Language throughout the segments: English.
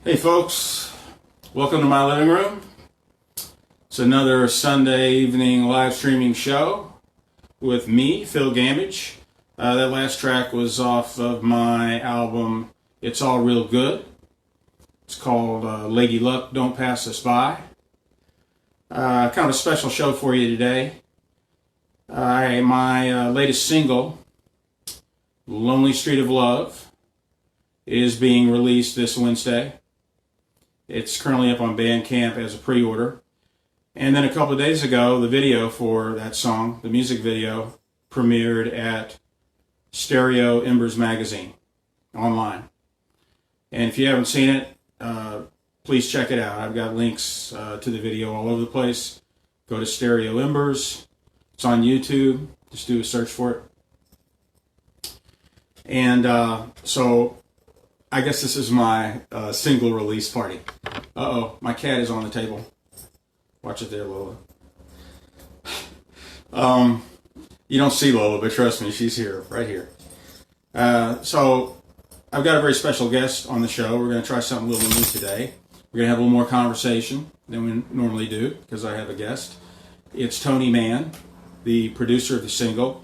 Hey folks, welcome to my living room. It's another Sunday evening live streaming show with me, Phil Gammage. That last track was off of my album, It's All Real Good. It's called Lady Luck, Don't Pass Us By. Kind of a special show for you today. My latest single, Lonely Street of Love, is being released this Wednesday. It's currently up on Bandcamp as a pre-order. And then a couple of days ago, the video for that song, the music video, premiered at Stereo Embers Magazine online. And if you haven't seen it, please check it out. I've got links to the video all over the place. Go to Stereo Embers. It's on YouTube. Just do a search for it. And so I guess this is my single release party. Uh-oh, my cat is on the table. Watch it there, Lola. You don't see Lola, but trust me, she's here, right here. So I've got a very special guest on the show. We're going to try something a little new today. We're going to have a little more conversation than we normally do because I have a guest. It's Tony Mann, the producer of the single.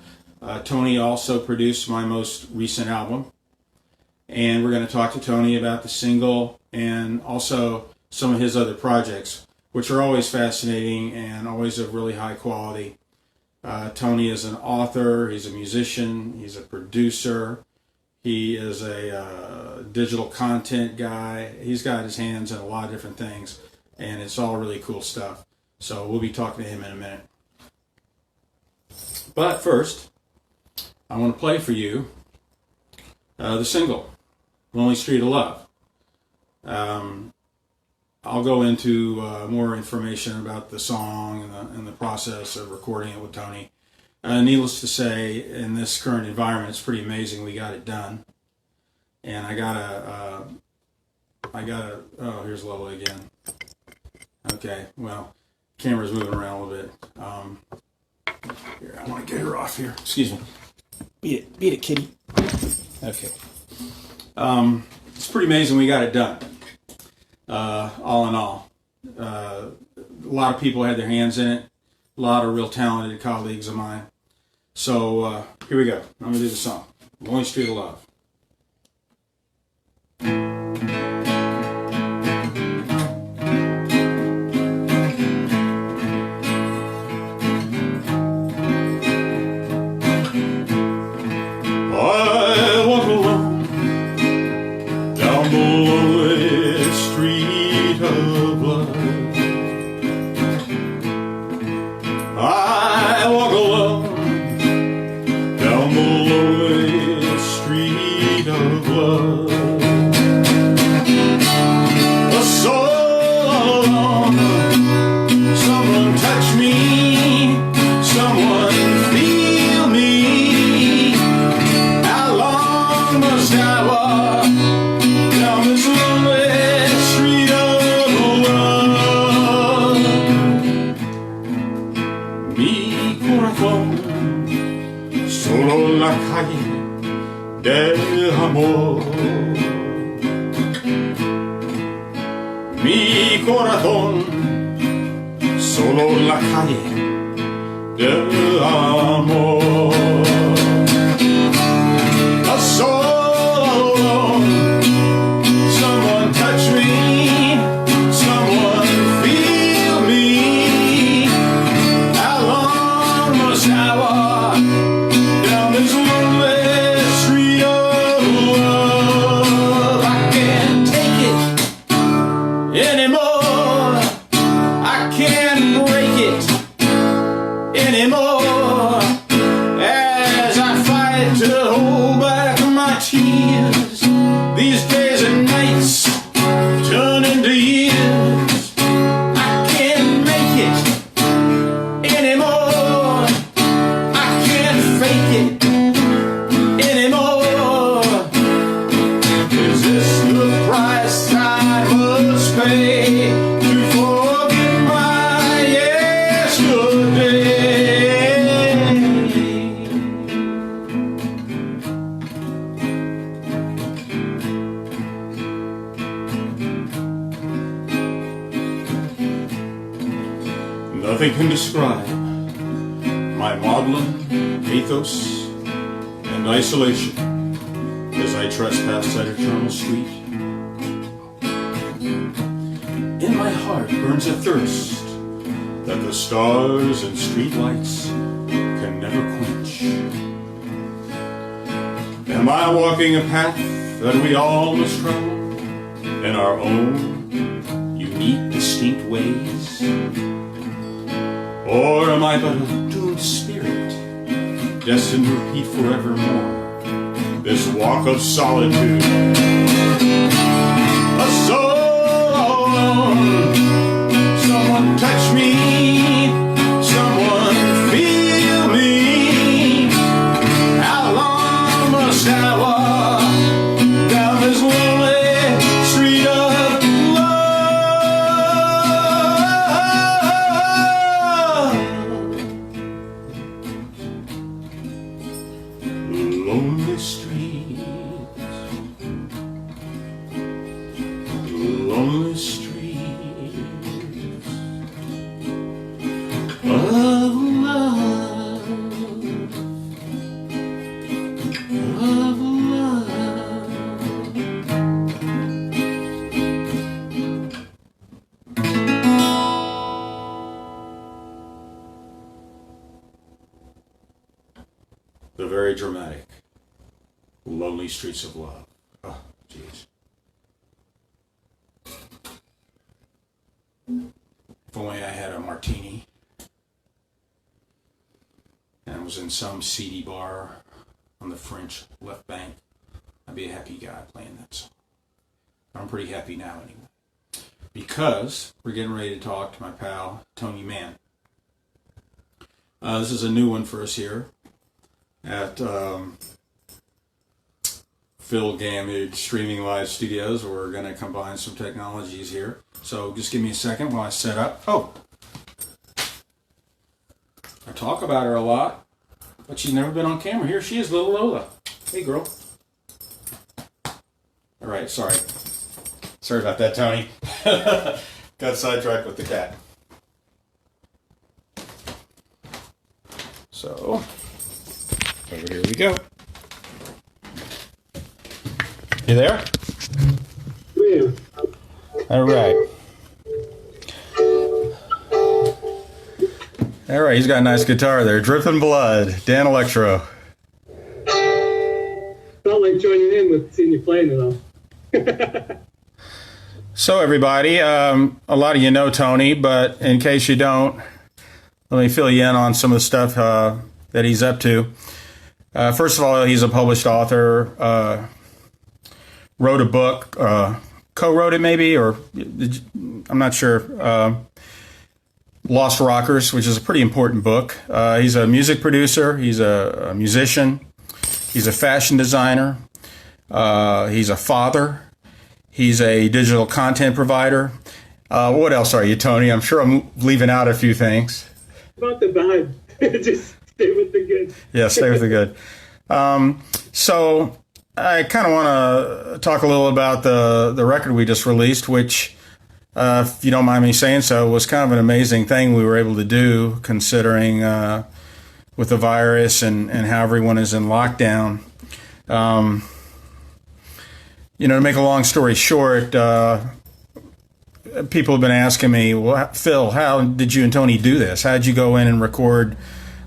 Tony also produced my most recent album. And we're going to talk to Tony about the single and also some of his other projects, which are always fascinating and always of really high quality. Tony is an author, he's a musician, he's a producer, he is a digital content guy. He's got his hands in a lot of different things, and it's all really cool stuff. So we'll be talking to him in a minute. But first, I want to play for you the single, Lonely Street of Love. I'll go into more information about the song and the process of recording it with Tony. Needless to say, in this current environment, it's pretty amazing we got it done. And I gotta, oh, here's Lola again. Okay, well, camera's moving around a little bit. Here, I want to get her off here. Excuse me. Beat it, kitty. Okay. It's pretty amazing we got it done. All in all, a lot of people had their hands in it. A lot of real talented colleagues of mine. So here we go. I'm gonna do the song, Lonely Street of Love. Mi corazón, solo la calle del amor. A soul alone, someone touch me, someone feel me. How long must I walk down this lonely street of love? I can't take it anymore. I can't break it anymore. As I fight to hold back my tears, these days and nights turn into years. I can't make it anymore. I can't fake it anymore. Is this the price I must pay to forget my yesterday? Nothing can describe my maudlin pathos and isolation as I trespass that eternal street. In my heart burns a thirst that the stars and streetlights can never quench. Am I walking a path that we all must travel in our own unique, distinct ways? Or am I but a doomed spirit, destined to repeat forevermore this walk of solitude? A soul, someone touch me, someone feel me. How long must I walk down this lonely street of lonely streets, lonely streets of love, of love. The very dramatic Lonely Streets of Love. Oh, jeez. If only I had a martini and was in some seedy bar on the French left bank, I'd be a happy guy playing that song. I'm pretty happy now anyway, because we're getting ready to talk to my pal Tony Mann. This is a new one for us here at Phil Gammage Streaming Live Studios. We're going to combine some technologies here. So just give me a second while I set up. Oh! I talk about her a lot, but she's never been on camera. Here she is, little Lola. Hey, girl. All right, sorry. Sorry about that, Tony. Got sidetracked with the cat. So, over here we go. You there? Yeah. All right. All right, he's got a nice guitar there. Dripping Blood, Dan Electro. Felt like joining in with seeing you playing it all. So everybody, a lot of you know Tony, but in case you don't, let me fill you in on some of the stuff that he's up to. First of all, he's a published author, wrote a book, co-wrote it maybe, or I'm not sure, Lost Rockers, which is a pretty important book. He's a music producer, he's a musician, he's a fashion designer, he's a father, he's a digital content provider. What else are you, Tony? I'm sure I'm leaving out a few things. About the bad, just stay with the good. Yeah, stay with the good. So I kind of want to talk a little about the record we just released, which, if you don't mind me saying so, was kind of an amazing thing we were able to do, considering with the virus and how everyone is in lockdown. To make a long story short, people have been asking me, well, Phil, how did you and Tony do this? How did you go in and record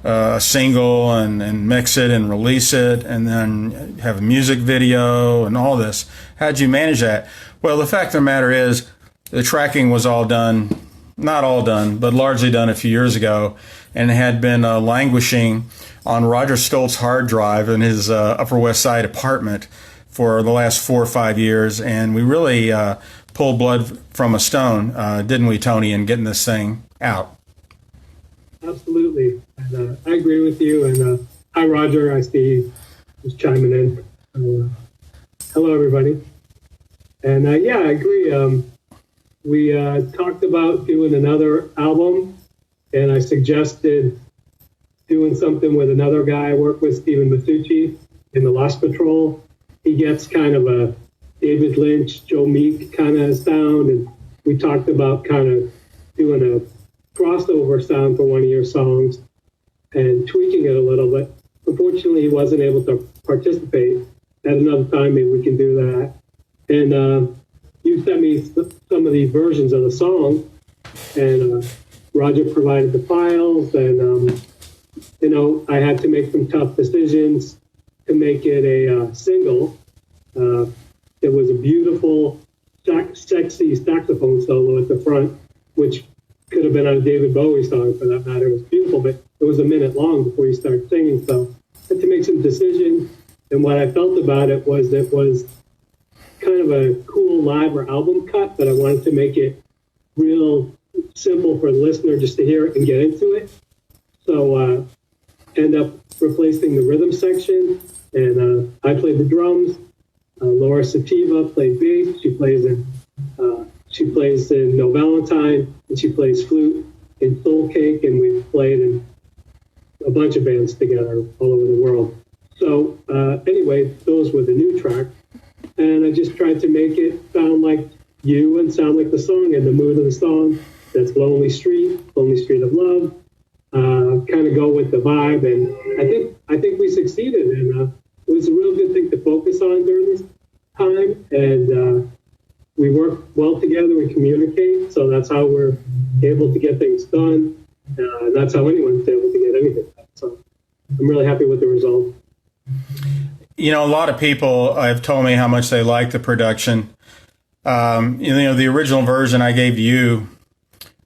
a single and mix it and release it and then have a music video and all this? How did you manage that? Well, the fact of the matter is the tracking was all done, not all done, but largely done a few years ago, and had been languishing on Roger Stoltz's hard drive in his Upper West Side apartment for the last 4 or 5 years, and we really pulled blood from a stone, didn't we, Tony, in getting this thing out? Absolutely. And, I agree with you. And hi, Roger. I see you just chiming in. Hello, everybody. And yeah, I agree. We talked about doing another album, and I suggested doing something with another guy I work with, Stephen Masucci, in the Lost Patrol. He gets kind of a David Lynch, Joe Meek kind of sound, and we talked about kind of doing a crossover sound for one of your songs and tweaking it a little bit. Unfortunately, he wasn't able to participate. At another time, maybe we can do that. And you sent me some of these versions of the song, and Roger provided the files, and I had to make some tough decisions to make it a single. It was a beautiful, sexy saxophone solo at the front, which could have been on a David Bowie song for that matter. It was beautiful, but it was a minute long before you start singing. So I had to make some decisions. And what I felt about it was kind of a cool live or album cut, but I wanted to make it real simple for the listener just to hear it and get into it. So end up replacing the rhythm section, and I played the drums. Laura Sativa played bass. She plays in No Valentine, and she plays flute in Soul Cake, and we've played in a bunch of bands together all over the world. So anyway, those were the new tracks, and I just tried to make it sound like you and sound like the song and the mood of the song. That's Lonely Street of Love. Kind of go with the vibe, and I think we succeeded, and it was a real good thing to focus on during this time, and we work well together, we communicate, so that's how we're able to get things done, and that's how anyone's able to get anything done. So I'm really happy with the result. A lot of people have told me how much they like the production. The original version I gave to you,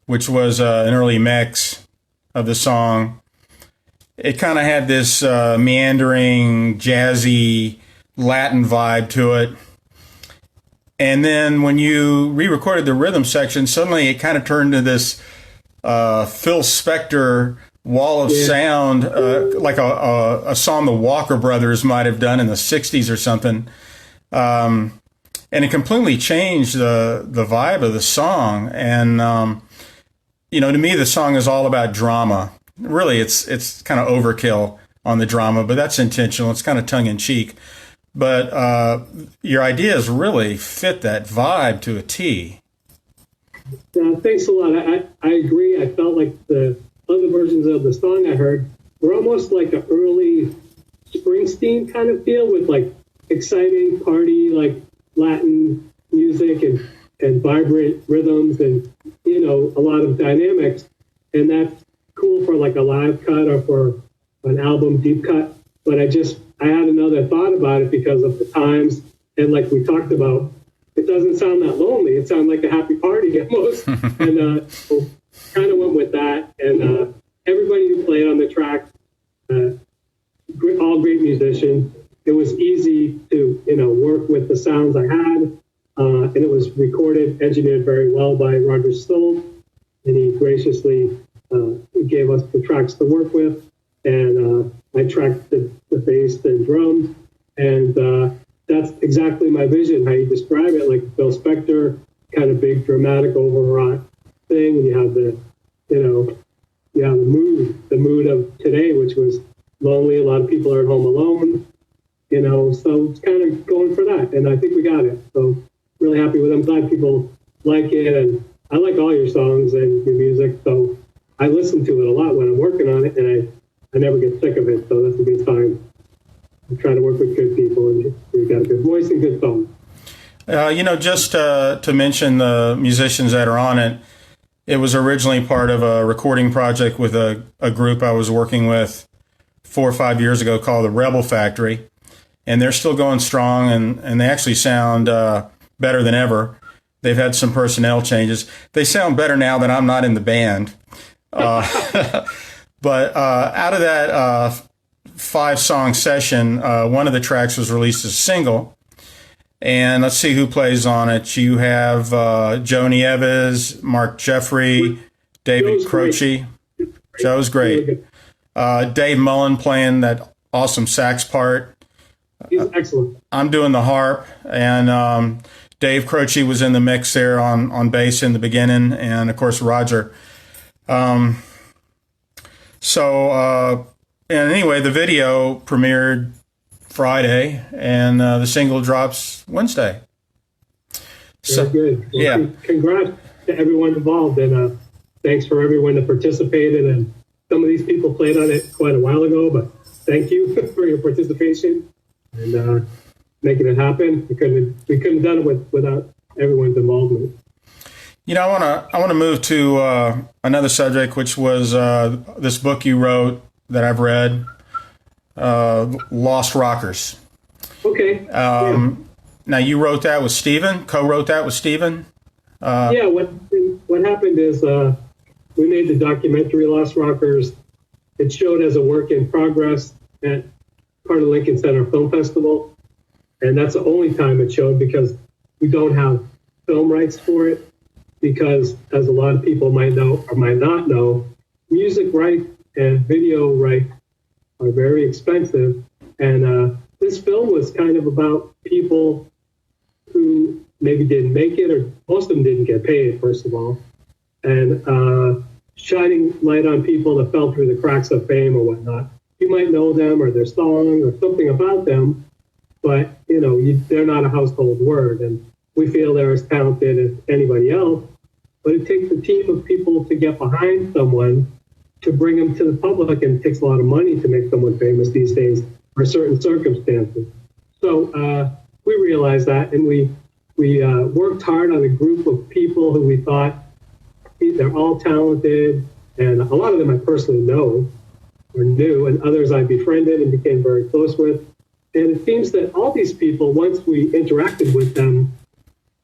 which was an early mix of the song, it kind of had this meandering, jazzy Latin vibe to it. And then when you re-recorded the rhythm section, suddenly it kind of turned to this Phil Spector wall of sound, like a song the Walker Brothers might have done in the 60s or something. And it completely changed the vibe of the song. And, to me, the song is all about drama. Really, it's kind of overkill on the drama, but that's intentional. It's kind of tongue-in-cheek. But your ideas really fit that vibe to a T. Thanks a lot. I agree. I felt like the other versions of the song I heard were almost like an early Springsteen kind of feel, with like exciting party, like Latin music and vibrant rhythms and, a lot of dynamics. And that's cool for like a live cut or for an album deep cut. But I had another thought about it because of the times. And like we talked about, it doesn't sound that lonely. It sounds like a happy party almost. And so kind of went with that. And everybody who played on the track, all great musicians. It was easy to, work with the sounds I had. And it was recorded, engineered very well by Roger Stoll. And he graciously gave us the tracks to work with. And I tracked the bass and drums. And that's exactly my vision, how you describe it, like Phil Spector, kind of big, dramatic, overwrought thing. And you have the mood of today, which was lonely. A lot of people are at home alone, so it's kind of going for that. And I think we got it. So really happy with it. I'm glad people like it. And I like all your songs and your music. So I listen to it a lot when I'm working on it, and I never get sick of it. So that's a good sign. I'm trying to work with good people, and you've got a good voice and good songs. Just to mention the musicians that are on it, it was originally part of a recording project with a group I was working with 4 or 5 years ago called the Rebel Factory. And they're still going strong, and they actually sound better than ever. They've had some personnel changes. They sound better now that I'm not in the band. But out of that 5-song session, one of the tracks was released as a single. And let's see who plays on it. You have Joni Evans, Mark Jeffrey, David Croce. Joe's great. Dave Mullen playing that awesome sax part. He's excellent. I'm doing the harp, and Dave Croce was in the mix there on bass in the beginning, and of course Roger. And anyway, the video premiered Friday, and the single drops Wednesday. Very good. Well, yeah. Congrats to everyone involved, and thanks for everyone that participated. And some of these people played on it quite a while ago, but thank you for your participation and making it happen. We couldn't have done it without everyone's involvement. You know, I want to move to another subject, which was this book you wrote that I've read, Lost Rockers. Okay. Now, you wrote that with Stephen, co-wrote that with Stephen? Yeah, what happened is we made the documentary Lost Rockers. It showed as a work in progress at part of Lincoln Center Film Festival. And that's the only time it showed because we don't have film rights for it. Because as a lot of people might know or might not know, music rights and video rights are very expensive. And this film was kind of about people who maybe didn't make it, or most of them didn't get paid, first of all, and shining light on people that fell through the cracks of fame or whatnot. You might know them or their song or something about them, but they're not a household word, and we feel they're as talented as anybody else. But it takes a team of people to get behind someone to bring them to the public, and it takes a lot of money to make someone famous these days for certain circumstances. So we realized that, and we worked hard on a group of people who we thought they're all talented, and a lot of them I personally know or knew, and others I befriended and became very close with. And it seems that all these people, once we interacted with them,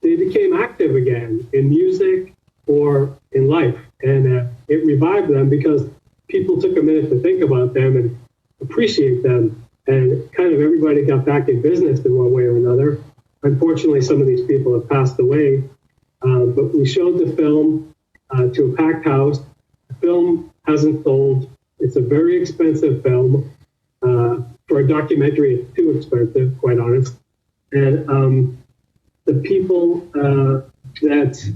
they became active again in music or in life. And it revived them because people took a minute to think about them and appreciate them. And kind of everybody got back in business in one way or another. Unfortunately, some of these people have passed away. But we showed the film to a packed house. The film hasn't sold. It's a very expensive film. For a documentary, it's too expensive, quite honest. And the people that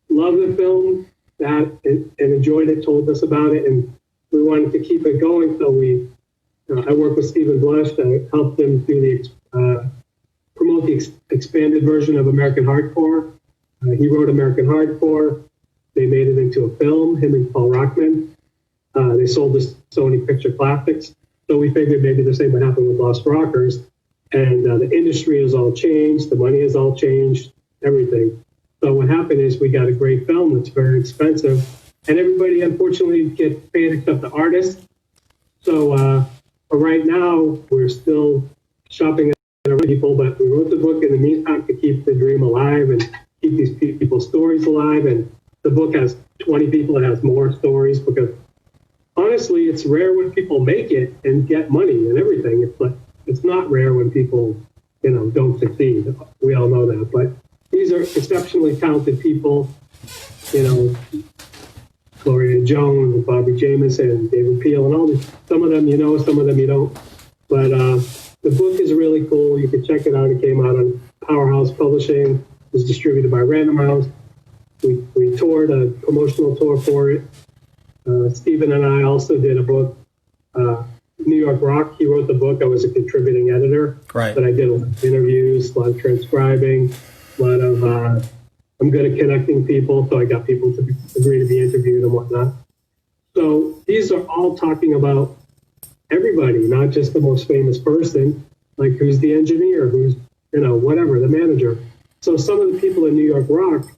love the film and enjoyed it told us about it, and we wanted to keep it going. So I worked with Stephen Blush. I helped him do promote the expanded version of American Hardcore. He wrote American Hardcore. They made it into a film, him and Paul Rockman. They sold to Sony Picture Classics. So we figured maybe the same would happen with Lost Rockers. And the industry has all changed. The money has all changed, everything. So what happened is we got a great film that's very expensive. And everybody, unfortunately, gets paid except the artist. So but right now, we're still shopping at other people. But we wrote the book in the meantime to keep the dream alive and keep these people's stories alive. And the book has 20 people. It has more stories because honestly, it's rare when people make it and get money and everything. It's not rare when people, don't succeed. We all know that. But these are exceptionally talented people. Gloria Jones, Bobby Jamieson, David Peel, and all these. Some of them you know, some of them you don't. But the book is really cool. You can check it out. It came out on Powerhouse Publishing. It was distributed by Random House. We toured a promotional tour for it. Stephen and I also did a book, New York Rock. He wrote the book. I was a contributing editor. Right. But I did a lot of interviews, a lot of transcribing, a lot of, I'm good at connecting people, so I got people to agree to be interviewed and whatnot. So these are all talking about everybody, not just the most famous person, like who's the engineer, who's, whatever, the manager. So some of the people in New York Rock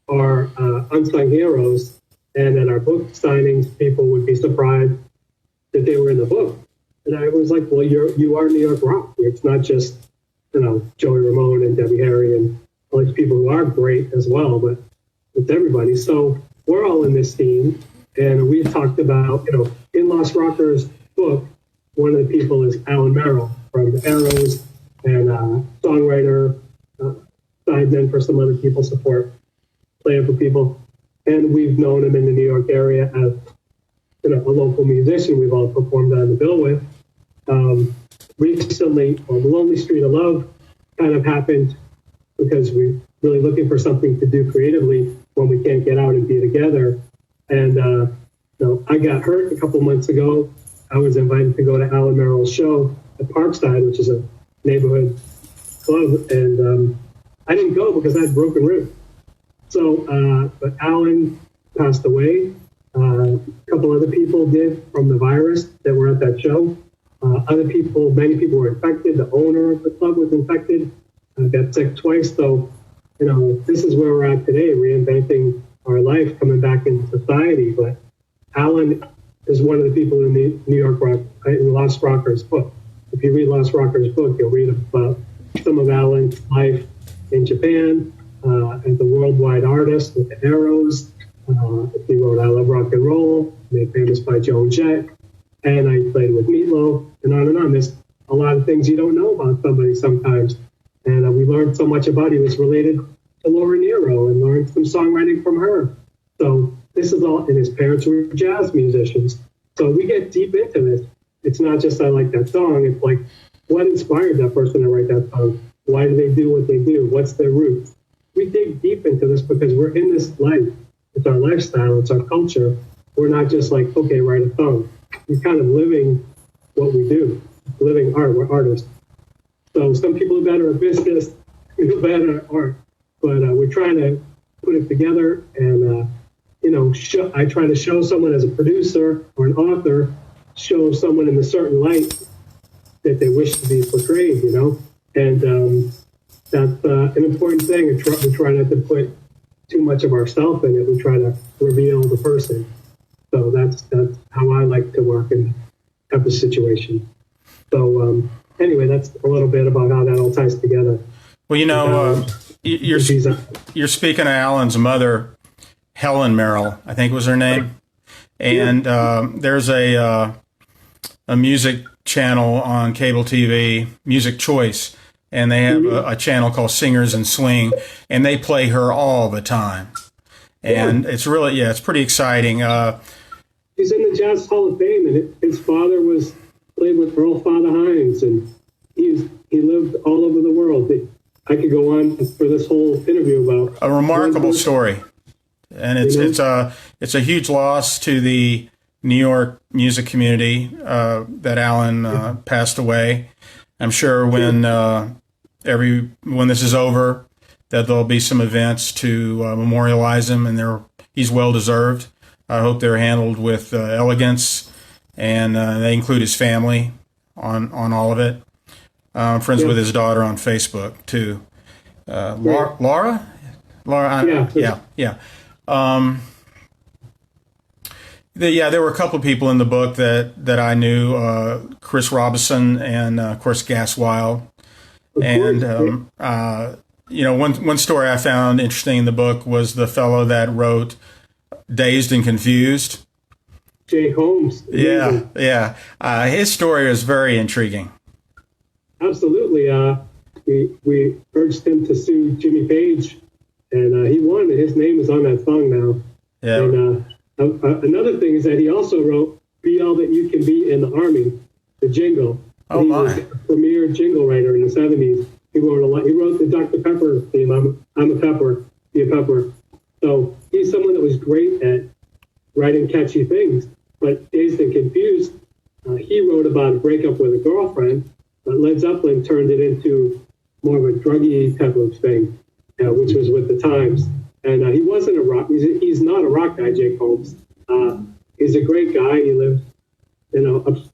are unsung heroes. And at our book signings, people would be surprised that they were in the book. And I was like, well, you are New York Rock. It's not just, Joey Ramone and Debbie Harry and all these people who are great as well, but it's everybody. So we're all in this scene. And we talked about, in Lost Rockers' book, one of the people is Alan Merrill from the Arrows and songwriter, sideman for some other people, support player for people. And we've known him in the New York area as, a local musician we've all performed on the bill with. Recently, The Lonely Street of Love kind of happened because we're really looking for something to do creatively when we can't get out and be together. And I got hurt a couple months ago. I was invited to go to Alan Merrill's show at Parkside, which is a neighborhood club. And I didn't go because I had broken ribs. So, but Alan passed away, A couple other people did from the virus that were at that show. Many people were infected. The owner of the club was infected, got sick twice. So, this is where we're at today, reinventing our life, coming back into society. But Alan is one of the people in the New York Rock, in Lost Rocker's book. If you read Lost Rocker's book, you'll read about some of Alan's life in Japan as a worldwide artist with the Arrows. He wrote I Love Rock and Roll, made famous by Joan Jett, and I played with Meatloaf, and on and on. There's a lot of things you don't know about somebody sometimes. And we learned so much about. He was related to Laura Nyro and learned some songwriting from her. So this is all, and his parents were jazz musicians. So we get deep into this. It's not just I like that song. It's like, what inspired that person to write that song? Why do they do what they do? What's their roots? We dig deep into this because we're in this life. It's our lifestyle. It's our culture. We're not just like, okay, write a song. We're kind of living what we do, living art. We're artists. So some people are better at business, we're better at art. But we're trying to put it together and, I try to show someone as a producer or an author, show someone in a certain light that they wish to be portrayed, And that's an important thing. We try not to put too much of ourselves in it. We try to reveal the person. So that's how I like to work in every situation. So anyway, that's a little bit about how that all ties together. Well, you're speaking of Alan's mother, Helen Merrill, I think was her name. And there's a music channel on cable TV, Music Choice, and they have a channel called Singers and Swing, and they play her all the time. And it's really, it's pretty exciting. He's in the Jazz Hall of Fame, and his father played with Earl Father Hines, and he lived all over the world. I could go on for this whole interview about a remarkable story, and it's a huge loss to the New York music community that Alan passed away. I'm sure when this is over, that there'll be some events to memorialize him, and he's well deserved. I hope they're handled with elegance, and they include his family on all of it. I'm friends with his daughter on Facebook too. Laura. Yeah. There were a couple of people in the book that I knew, Chris Robinson and of course Gas Wild. And one story I found interesting in the book was the fellow that wrote Dazed and Confused. Jay Holmes. Yeah. His story is very intriguing. Absolutely. We urged him to sue Jimmy Page, and he won. His name is on that song now. Yeah. And another thing is that he also wrote "Be All That You Can Be in the Army," the jingle. Oh, he my. was a premier jingle writer in the 70s. He wrote a lot. He wrote the Dr. Pepper theme. I'm a pepper, be a pepper. So he's someone that was great at writing catchy things. But Dazed and Confused, he wrote about a breakup with a girlfriend, but Led Zeppelin turned it into more of a druggy type of thing, which was with the times. And he wasn't a rock. He's not a rock guy, Jake Holmes. He's a great guy. He lives,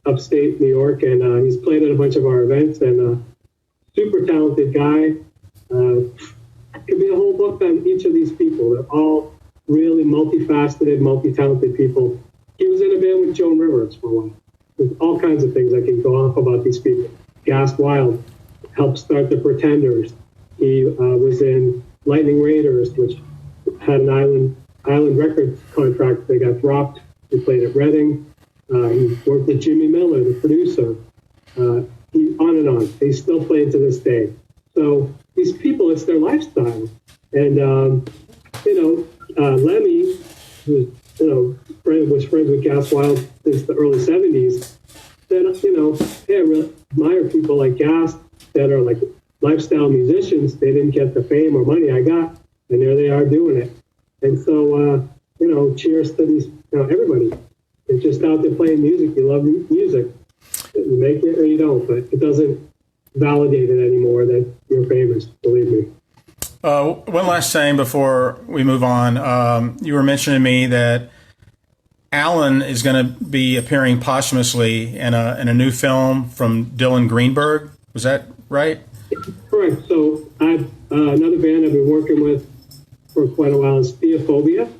upstate New York, and he's played at a bunch of our events. And super talented guy. Could be a whole book on each of these people. They're all really multifaceted, multi-talented people. He was in a band with Joan Rivers for a while. There's all kinds of things I can go off about these people. Gas Wild helped start the Pretenders. He was in Lightning Raiders, which had an Island Records contract. They got dropped. He played at Reading. He worked with Jimmy Miller, the producer. On and on. They still play to this day. So these people, it's their lifestyle. And, Lemmy, who was friends with Gas Wild since the early 70s, then, I really admire people like Gas that are like lifestyle musicians. They didn't get the fame or money I got, and there they are doing it. And so, cheers to these, everybody. They're just out there playing music. You love music. You make it or you don't, but it doesn't validate it anymore that you're famous, believe me. One last thing before we move on. You were mentioning to me that Alan is going to be appearing posthumously in a new film from Dylan Greenberg. Was that right? Correct. So I've another band I've been working with for quite a while is Theophobia.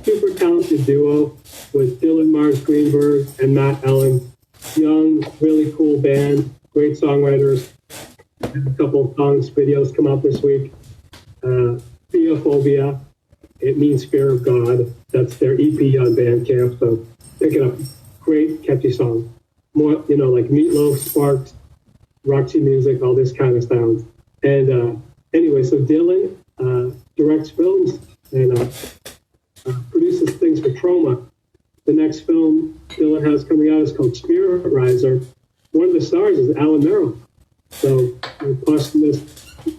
Super talented duo with Dylan Mars Greenberg and Matt Ellen. Young, really cool band, great songwriters. A couple of songs, videos come out this week. Theophobia, it means fear of God. That's their EP on Bandcamp. So pick it up. Great, catchy song. More, like Meatloaf, Sparks, Roxy Music, all this kind of sound. And anyway, so Dylan directs films and produces things for Trauma. The next film Dylan has coming out is called Spirit Riser. One of the stars is Alan Merrill. So, posthumous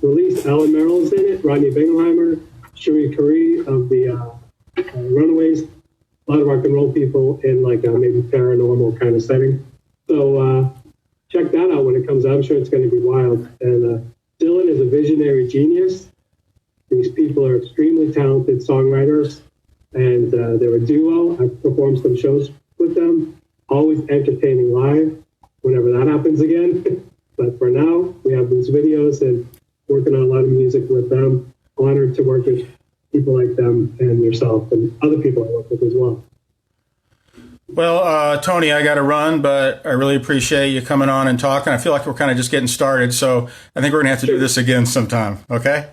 release, Alan Merrill is in it, Rodney Bingelheimer, Cherie Curry of the Runaways, a lot of rock and roll people in like maybe paranormal kind of setting. So, check that out when it comes out. I'm sure it's going to be wild. And Dylan is a visionary genius. These people are extremely talented songwriters, and they're a duo. I've performed some shows with them, always entertaining live whenever that happens again. But for now, we have these videos and working on a lot of music with them. Honored to work with people like them and yourself and other people I work with as well. Well, Tony, I got to run, but I really appreciate you coming on and talking. I feel like we're kind of just getting started, so I think we're going to have to do this again sometime, okay?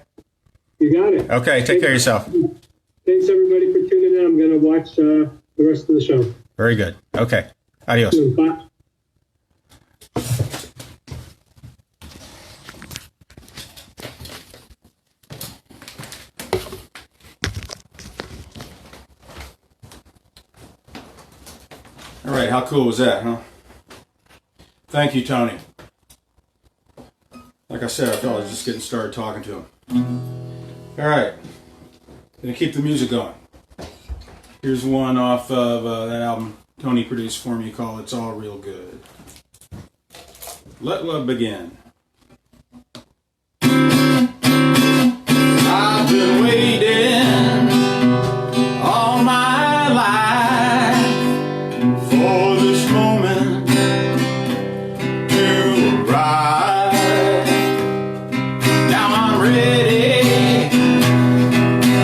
You got it. Okay, take care of yourself. Thanks, everybody, for tuning in. I'm going to watch the rest of the show. Very good. Okay. Adios. Bye. All right, how cool was that, huh? Thank you, Tony. Like I said, I thought I was just getting started talking to him. All right, gonna keep the music going. Here's one off of that album Tony produced for me called It's All Real Good. Let Love Begin. I've been waiting all my life for this moment to arrive. Now I'm ready.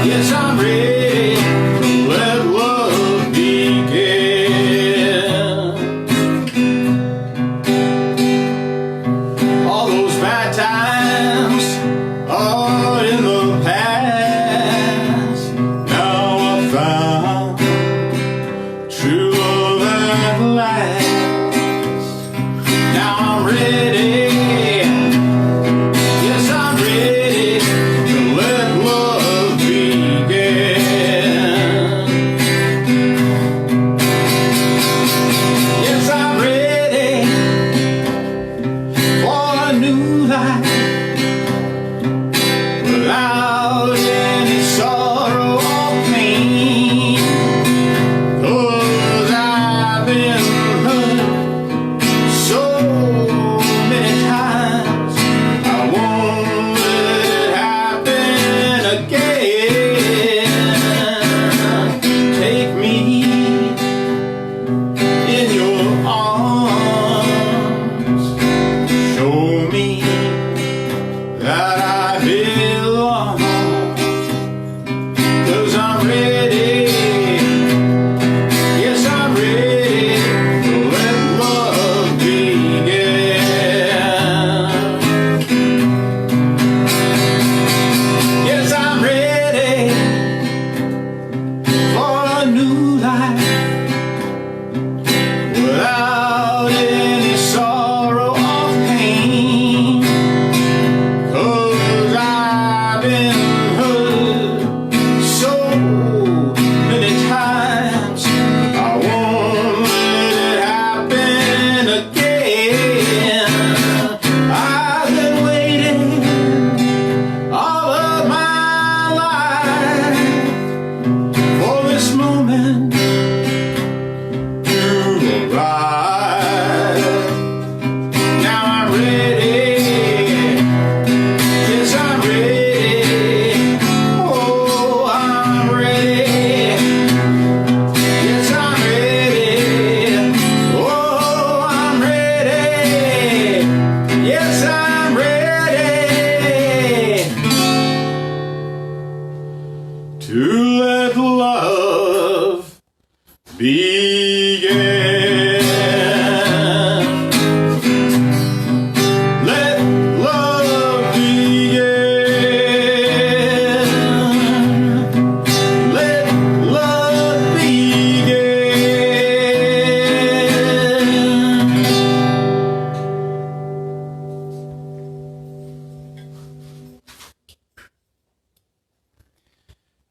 Yes, I'm ready. Let love begin. All those bad times are in the past. Now I've found true love at last. Now I'm ready. Yes, I'm ready to let love begin. Yes, I'm ready for a new life without any sorrow or pain. 'Cause I've been hurt so many times, I won't let it happen again. Take me in your arms, show me that I belong. 'Cause I'm ready. Yes, I'm ready to let love begin. Yes, I'm ready for a new life without any sorrow or pain. 'Cause I've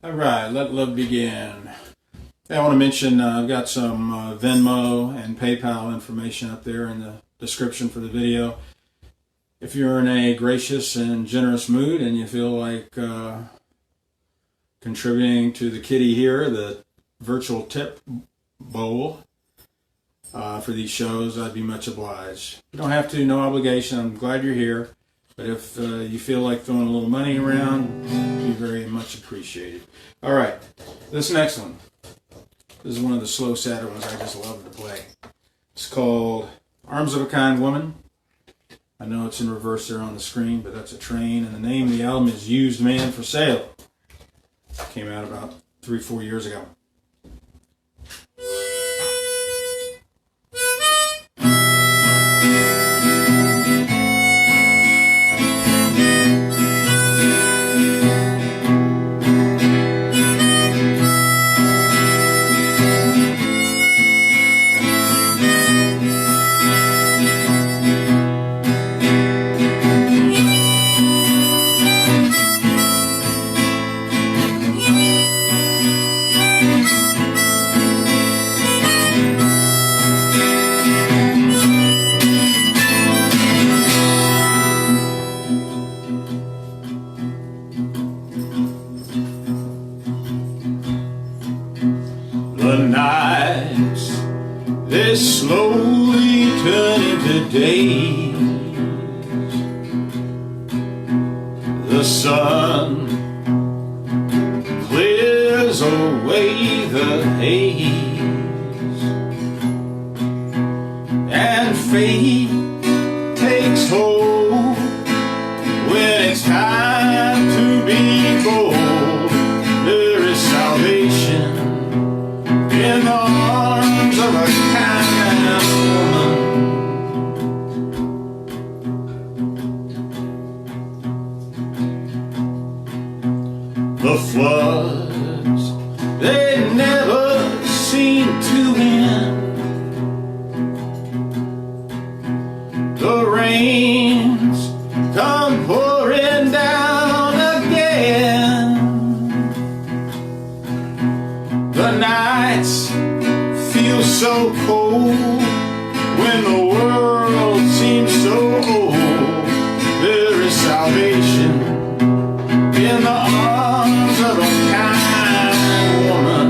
All right, let begin. I want to mention I've got some Venmo and PayPal information up there in the description for the video. If you're in a gracious and generous mood and you feel like contributing to the kitty here, the virtual tip bowl for these shows, I'd be much obliged. You don't have to, no obligation. I'm glad you're here. But if you feel like throwing a little money around, it'd be very much appreciated. All right, this next one. This is one of the slow, sadder ones I just love to play. It's called Arms of a Kind Woman. I know it's in reverse there on the screen, but that's a train. And the name of the album is Used Man for Sale. Came out about 3-4 years ago. The nights, they slowly turn into days. The sun clears away the haze, and fate takes hold when it's time to be bold. There is salvation in the arms of a kind woman. The floods, they never seem to end. The rains come pouring down again. The nights feel so cold when the world seems so old. There is salvation in the arms of a kind woman.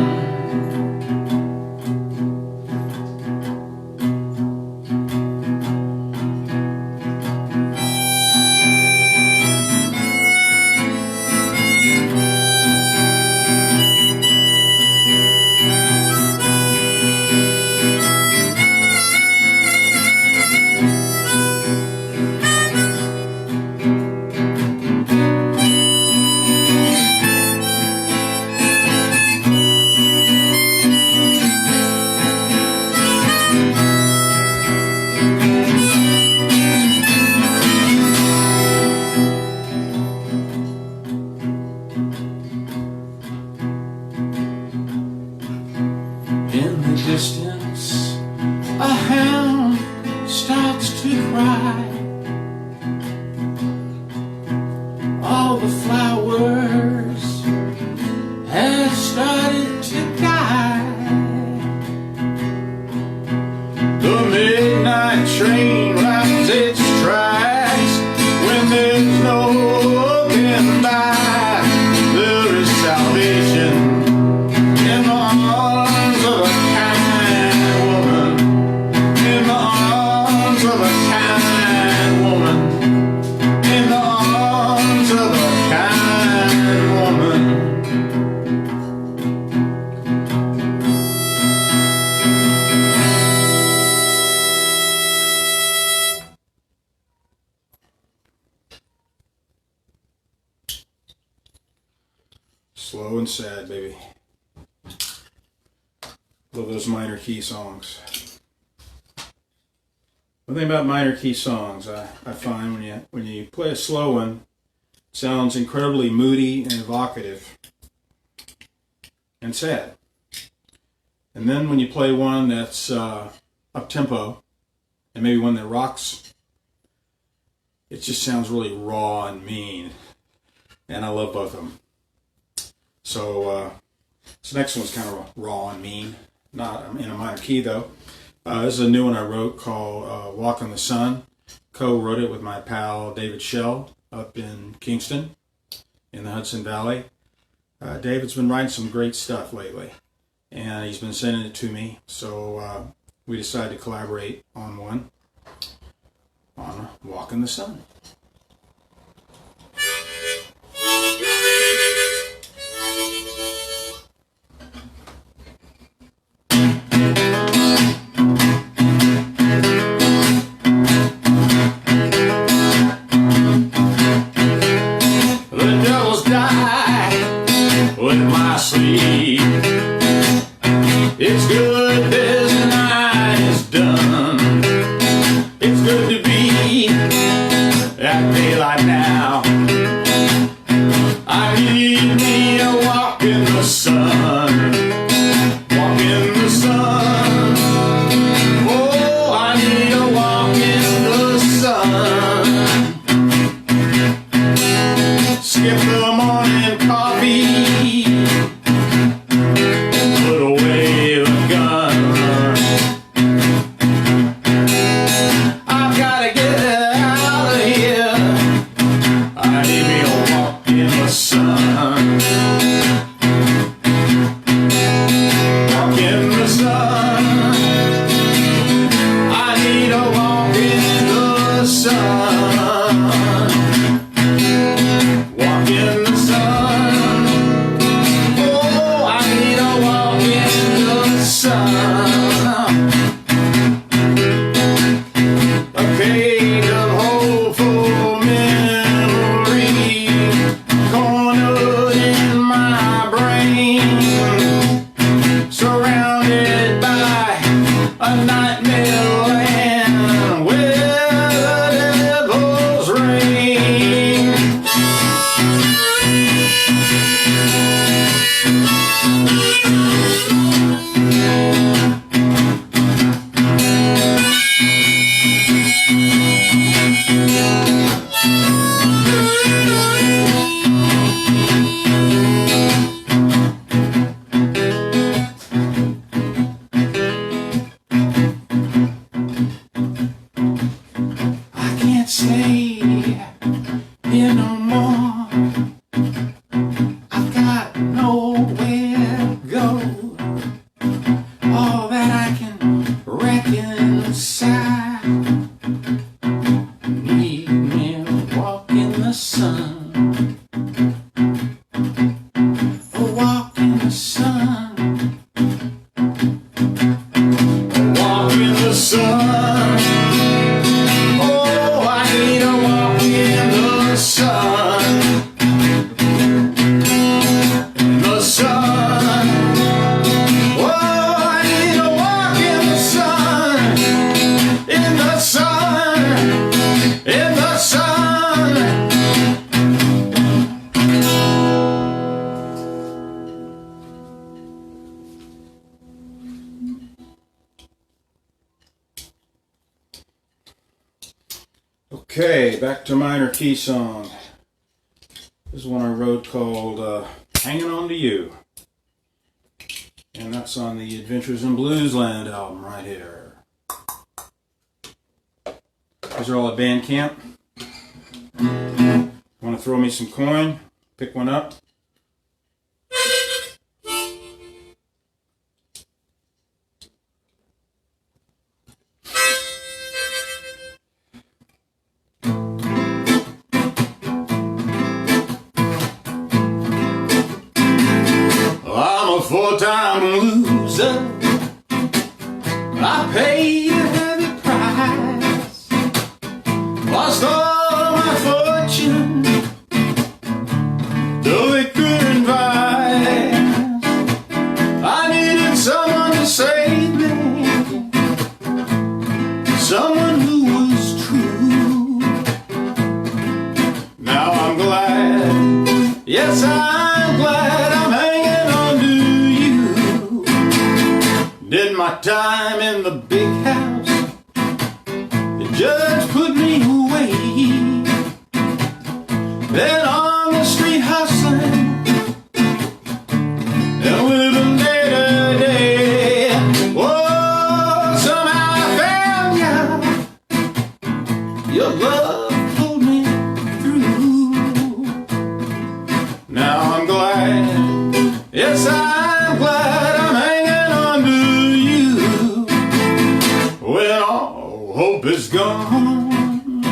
In the distance, a hound starts to cry. All the flowers have started to die. The midnight train rides its tracks when there's no looking back. There is salvation in the arms of a kind woman. In the arms of a kind woman. In the arms of a kind woman. Slow and sad, baby. Love those minor key songs. One thing about minor key songs, I find when you play a slow one, it sounds incredibly moody and evocative and sad. And then when you play one that's up tempo and maybe one that rocks, it just sounds really raw and mean. And I love both of them. So this next one's kind of raw and mean, not in a minor key though. This is a new one I wrote called Walk in the Sun. Co-wrote it with my pal David Shell up in Kingston in the Hudson Valley. David's been writing some great stuff lately, and he's been sending it to me, so we decided to collaborate on one on Walk in the Sun. It's good as the night is done. It's good to be at daylight now. I need me a walk in the sun. Walk in the sun. Oh, I need a walk in the sun. Skip the morning coffee. Okay, back to minor key song. This is one I wrote called Hanging On To You. And that's on the Adventures in Bluesland album right here. These are all at Bandcamp. Want to throw me some coin? Pick one up. Four-time loser, I paid a heavy price, lost all my fortune, though they couldn't buy. I needed someone to save me, someone who was true. Now I'm glad, yes I'm glad I'm hanging on to. Did my time in the big house, the judge put me away. Then on the street hustling, Now I'm glad, yes I'm glad I'm hanging on to you. When all hope is gone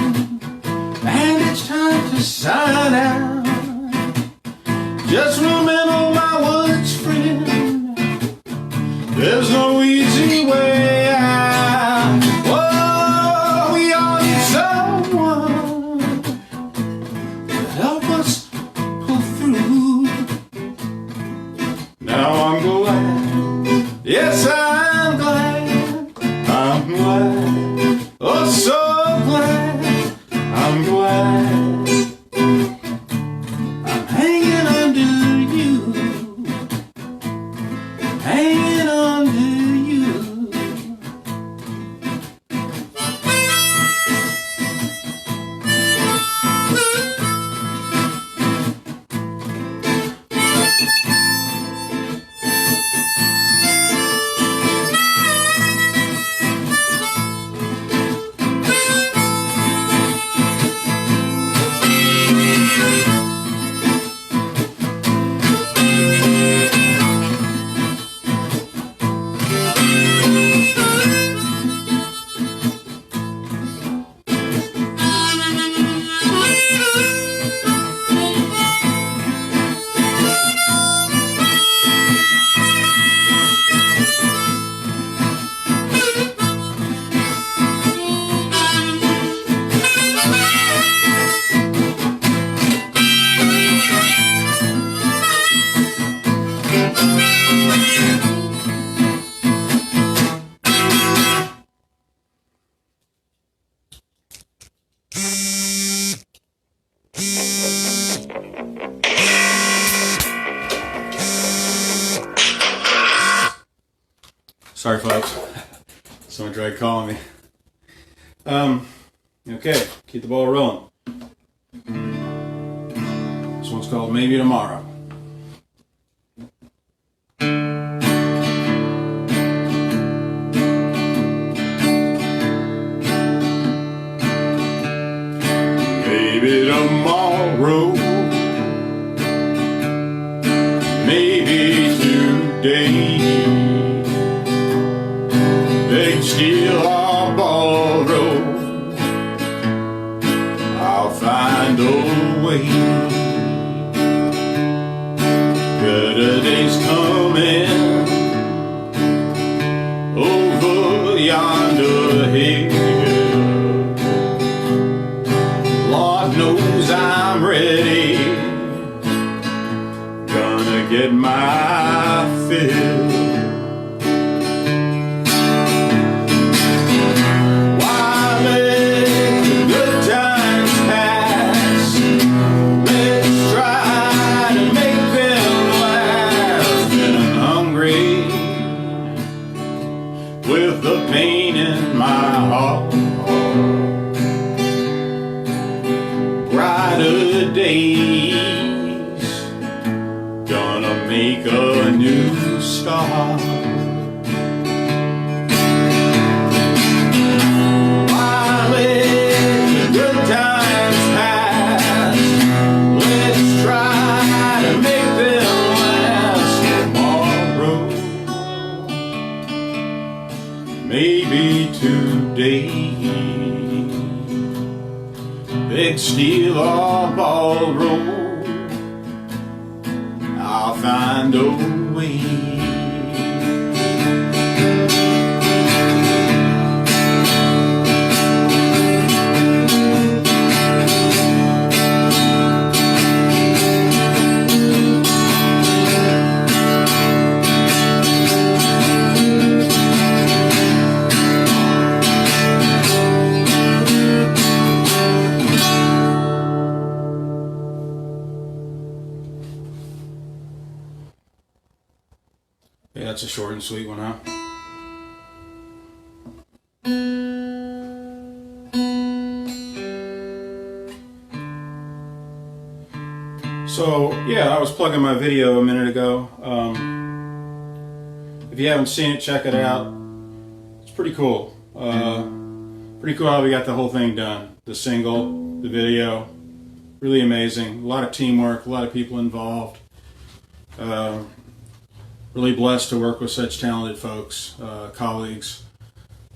and it's time to sign out, just remember my words, friend, there's no easy way out. Oh, we all need someone to help us pull through. Now I'm glad, yes I'm glad, I'm glad, oh so glad, I'm glad I'm hanging on to you, hanging on to you. Sorry folks, someone tried calling me. Okay, keep the ball rolling. This one's called Maybe Tomorrow. Maybe tomorrow, maybe today, they steal or borrow, I'll find a way. Better days coming over yonder hill. Lord knows I'm ready, gonna get my fill. With the pain in my heart, brighter days, gonna make a new start. While the good times pass, let's try to make them last. Tomorrow, maybe today, they'd steal or borrow, I'll find a way. Yeah, that's a short and sweet one, huh? So, yeah, I was plugging my video a minute ago. If you haven't seen it, check it out. It's pretty cool. Pretty cool how we got the whole thing done. The single, the video, Really amazing. A lot of teamwork, a lot of people involved. Really blessed to work with such talented folks, colleagues,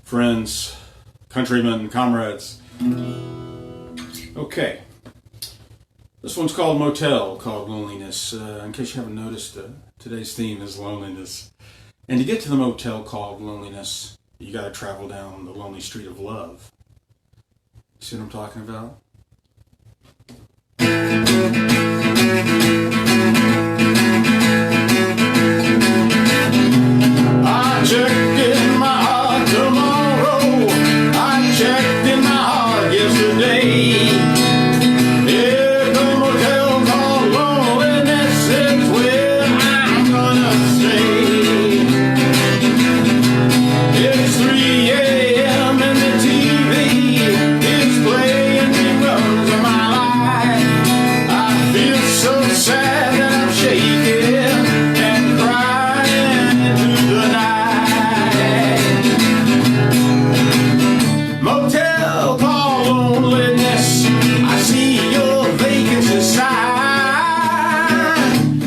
friends, countrymen, comrades. Okay. This one's called Motel, called Loneliness. In case you haven't noticed, today's theme is loneliness. And to get to the motel called Loneliness, you got to travel down the lonely street of love. See what I'm talking about? I checked in my heart tomorrow. I checked in my heart yesterday. There's a motel called Loneliness. It's where I'm gonna stay. It's 3 a.m. and the TV is playing reruns of my life. I feel so sad that I'm shaking and crying into the night. Motel called Loneliness. I see your vacancy sign.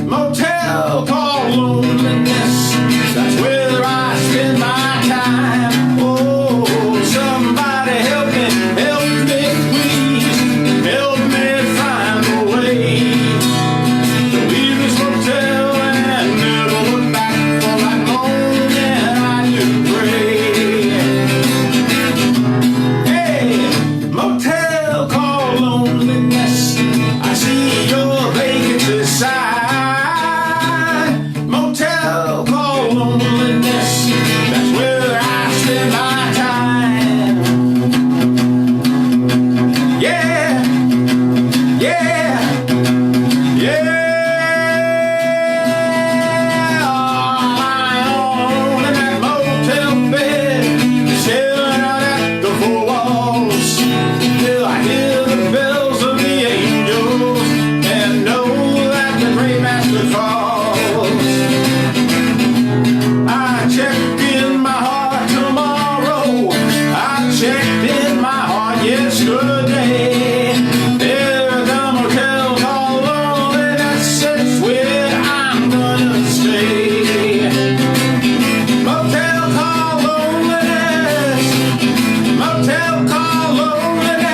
Motel called Loneliness. That's where I spend my time. Oh, somebody help me please. Help me find a way to leave this motel and never look back for that moment I do pray. Hey, motel called Loneliness. I see your vacancy sign. Motel called Loneliness. That's where I spend my time. Yeah, yeah, yeah. Lying on in that motel bed, staring out at the four walls, till I hear the bells of the angels and know that the great master calls. I checked in my heart tomorrow. I checked in my heart yesterday. There's a motel called Loneliness. It's where I'm gonna stay. Motel called Loneliness. Motel called Loneliness.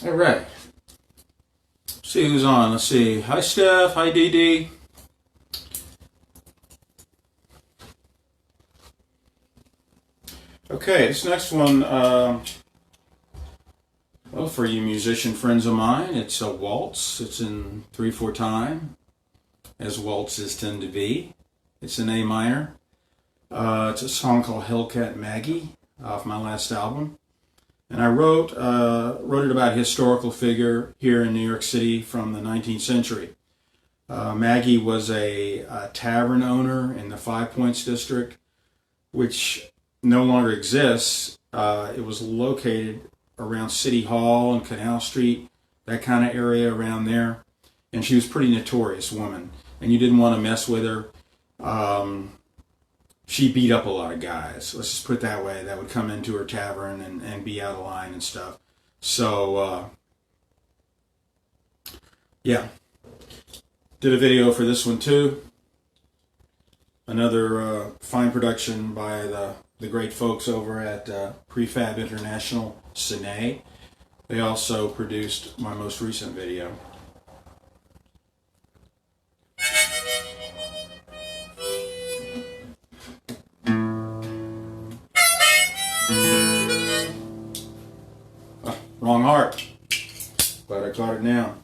All right. See who's on. Let's see. Hi, Steph. Hi, Dee Dee. Okay, this next one, well, for you musician friends of mine, it's a waltz. It's in 3/4 time, as waltzes tend to be. It's in A minor. It's a song called Hellcat Maggie off my last album. And I wrote it about a historical figure here in New York City from the 19th century. Maggie was a tavern owner in the Five Points district, which no longer exists. It was located around City Hall and Canal Street, that kind of area around there. And she was a pretty notorious woman, and you didn't want to mess with her. She beat up a lot of guys, let's just put it that way, that would come into her tavern and be out of line and stuff. So, yeah. Did a video for this one too. Another fine production by the great folks over at Prefab International, Sine. They also produced my most recent video. Wrong harp, but I caught it now.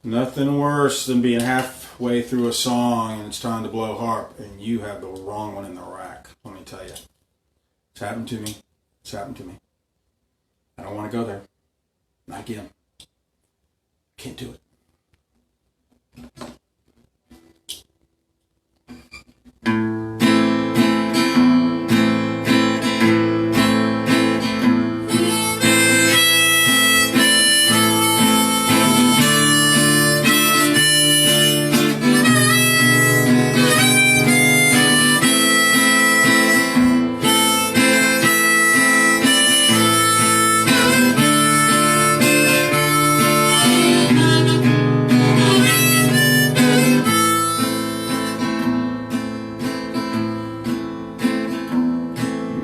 Nothing worse than being halfway through a song and it's time to blow harp and you have the wrong one in the rack. Let me tell you. It's happened to me. It's happened to me. I don't want to go there. Not again. Can't do it.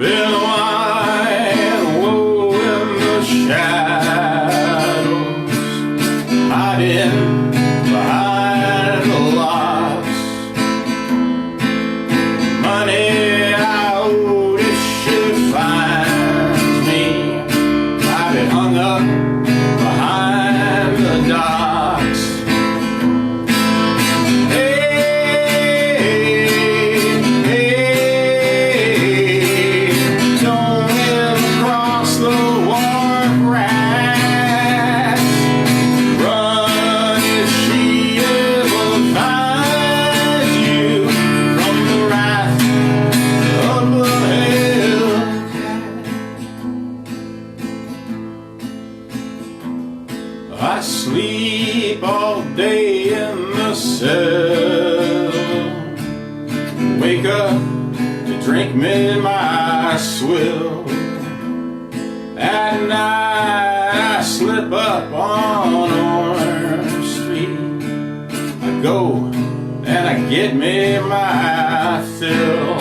been lying low in the shadows, hiding behind the locks. Money I owed if she finds me, I've been hung up behind the docks. I sleep all day in the cell, wake up to drink me my swill. At night I slip up on Orange Street, I go and I get me my fill.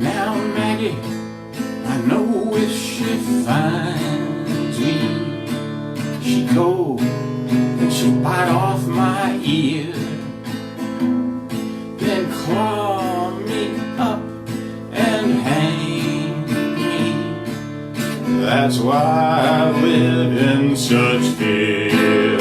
Now Maggie, I know if she finds me, she go and she bite off my ear, then claw me up and hang me. That's why I live in such fear.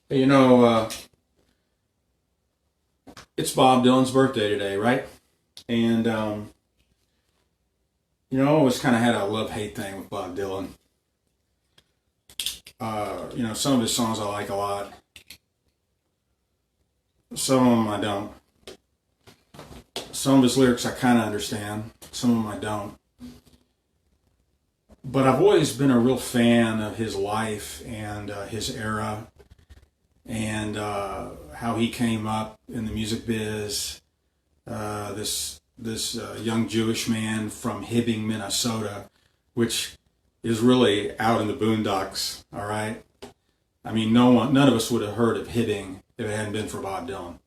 You know, it's Bob Dylan's birthday today, right? And, you know, I always kind of had a love-hate thing with Bob Dylan. You know, some of his songs I like a lot. Some of them I don't. Some of his lyrics I kind of understand. Some of them I don't. But I've always been a real fan of his life and his era, and how he came up in the music biz. This young Jewish man from Hibbing, Minnesota, which is really out in the boondocks. All right, I mean, none of us would have heard of Hibbing if it hadn't been for Bob Dylan.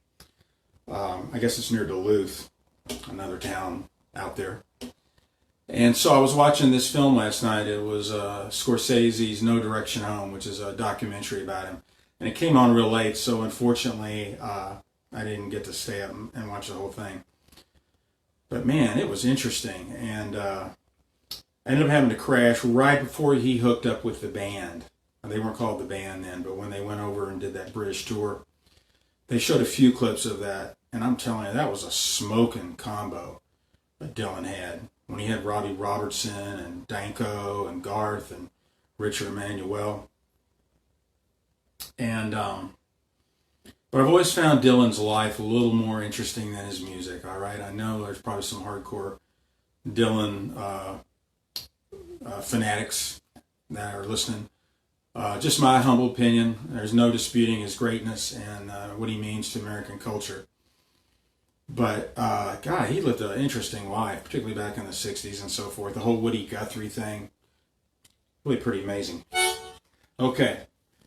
I guess it's near Duluth, another town out there. And so I was watching this film last night. It was Scorsese's No Direction Home, which is a documentary about him. And it came on real late, so unfortunately I didn't get to stay up and watch the whole thing. But man, it was interesting. And I ended up having to crash right before he hooked up with the band. They weren't called the band then, but when they went over and did that British tour, they showed a few clips of that. And I'm telling you, that was a smoking combo that Dylan had. When he had Robbie Robertson and Danko and Garth and Richard Emmanuel. And And but I've always found Dylan's life a little more interesting than his music. All right, I know there's probably some hardcore Dylan fanatics that are listening. Just my humble opinion. There's no disputing his greatness and what he means to American culture. But, God, he lived an interesting life, particularly back in the 60s and so forth. The whole Woody Guthrie thing, really pretty amazing. Okay,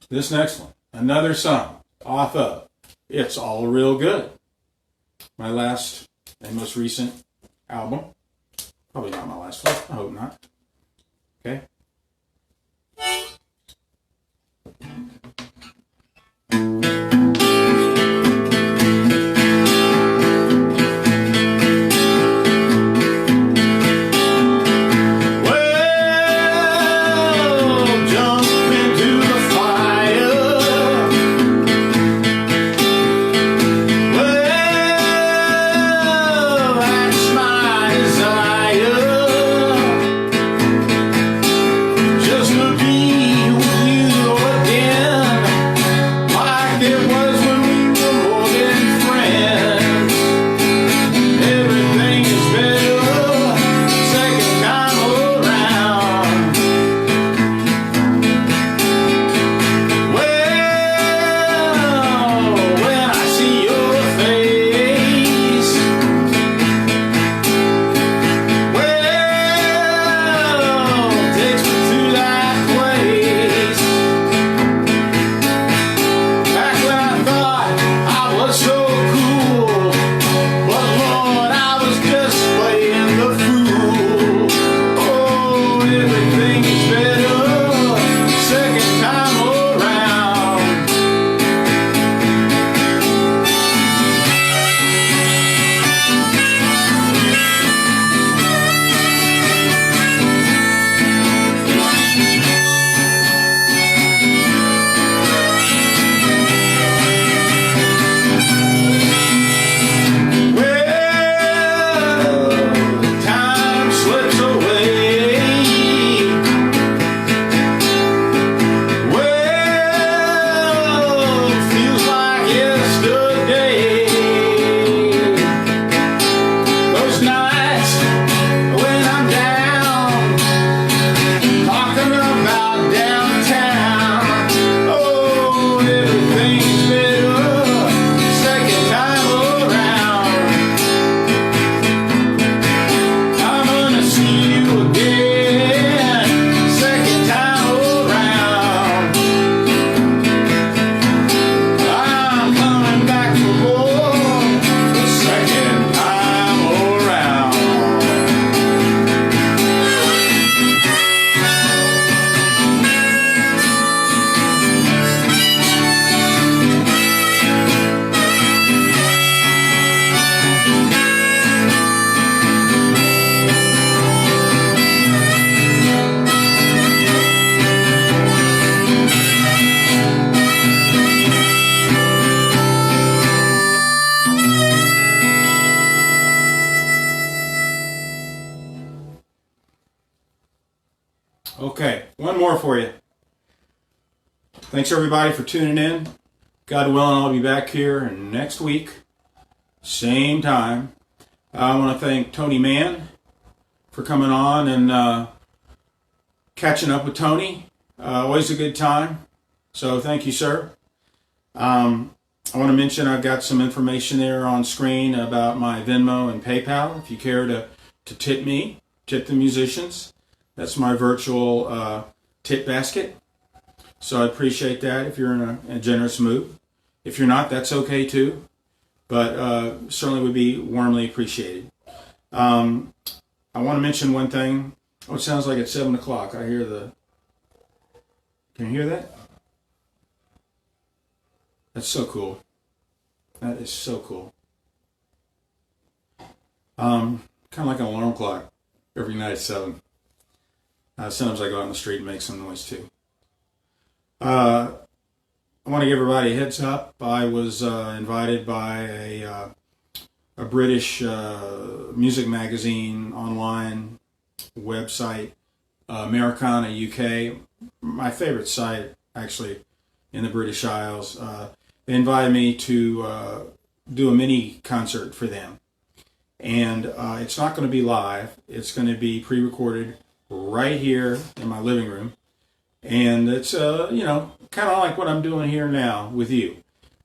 this next one, another song off of It's All Real Good, my last and most recent album. Probably not my last one, I hope not. Okay. Okay, one more for you. Thanks everybody for tuning in. God willing, I'll be back here next week, same time. I want to thank Tony Mann for coming on and catching up with Tony. Always a good time. So thank you, sir. I want to mention I've got some information there on screen about my Venmo and PayPal. If you care to tip me, tip the musicians. That's my virtual tip basket. So I appreciate that if you're in a generous mood. If you're not, that's okay too. But certainly would be warmly appreciated. I want to mention one thing. Oh, it sounds like it's 7 o'clock. I hear the... Can you hear that? That's so cool. That is so cool. Kind of like an alarm clock every night at 7. Sometimes I go out in the street and make some noise too. I want to give everybody a heads up. I was invited by a British music magazine online website, Americana UK. My favorite site, actually, in the British Isles. They invited me to do a mini concert for them. And it's not going to be live. It's going to be pre-recorded right here in my living room. And it's, kind of like what I'm doing here now with you.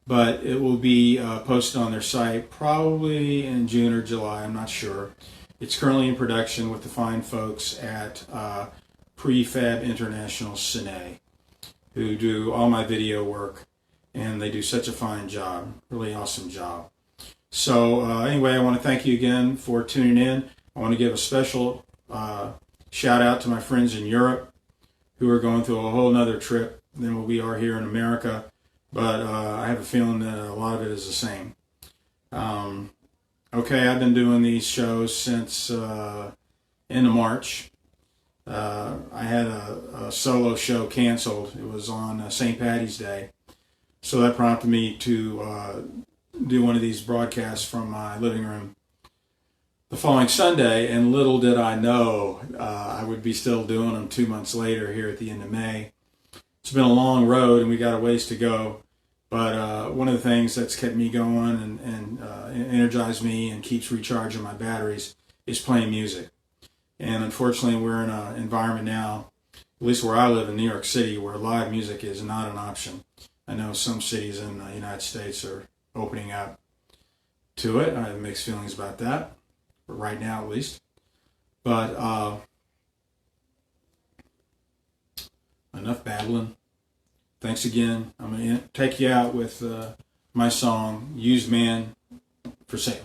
But it will be posted on their site probably in June or July. I'm not sure. It's currently in production with the fine folks at Prefab International Cine, who do all my video work. And they do such a fine job. Really awesome job. So anyway, I want to thank you again for tuning in. I want to give a special shout out to my friends in Europe who are going through a whole nother trip than what we are here in America. But I have a feeling that a lot of it is the same. Okay, I've been doing these shows since end of March. I had a solo show canceled. It was on St. Patty's Day. So that prompted me to do one of these broadcasts from my living room the following Sunday, and little did I know I would be still doing them 2 months later here at the end of May. It's been a long road and we got a ways to go, but one of the things that's kept me going and energized me and keeps recharging my batteries is playing music. And unfortunately we're in an environment now, at least where I live in New York City, where live music is not an option. I know some cities in the United States are opening up to it. I have mixed feelings about that, right now at least. But enough babbling. Thanks again. I'm going to take you out with my song, Used Man for Sale.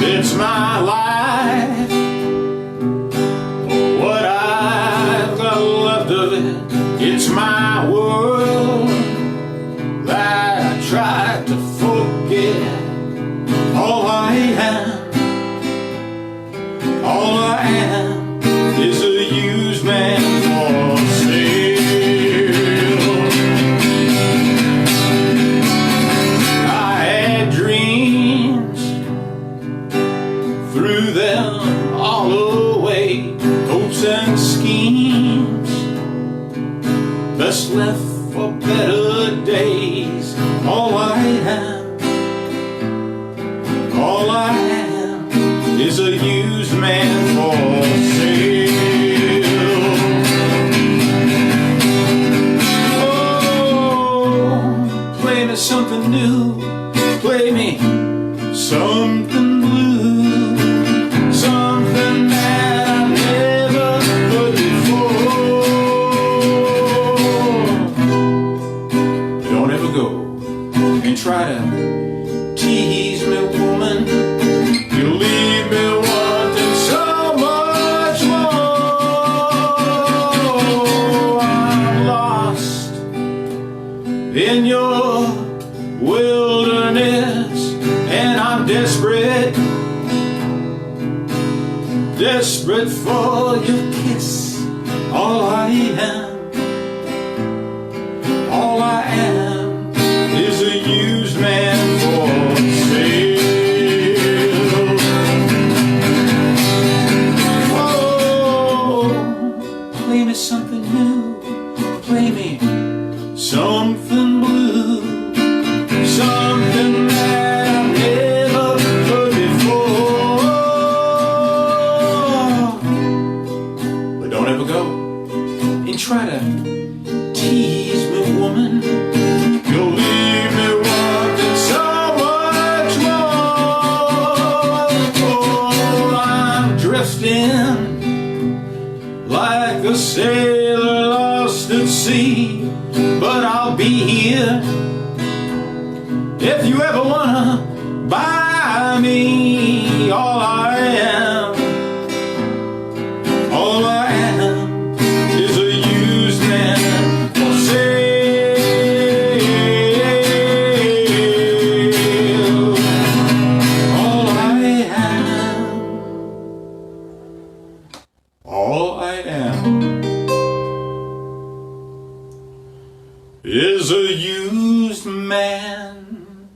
It's my life, what I've got left of it. It's my world that I tried to forget. All I am is a used man for sale. I had dreams, threw them all away, hopes and schemes, best left for better days. All I am is a used man for sale. Oh, play me something new, play me something blue, something that I never heard before. Don't ever go and try to tease me, woman. You leave me wanting so much more. I'm lost in your wilderness, and I'm desperate for your kiss. All I am is a used man for sale. Oh, play me something new, play me something blue, something that I've never heard before. But don't ever go and try to tease me, woman. You'll leave me wanting so much more. Oh, I'm drifting like a sailor lost at sea, but I'll be here if you ever wanna buy me. All I am is a used man for sale. All I am is a used man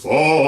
for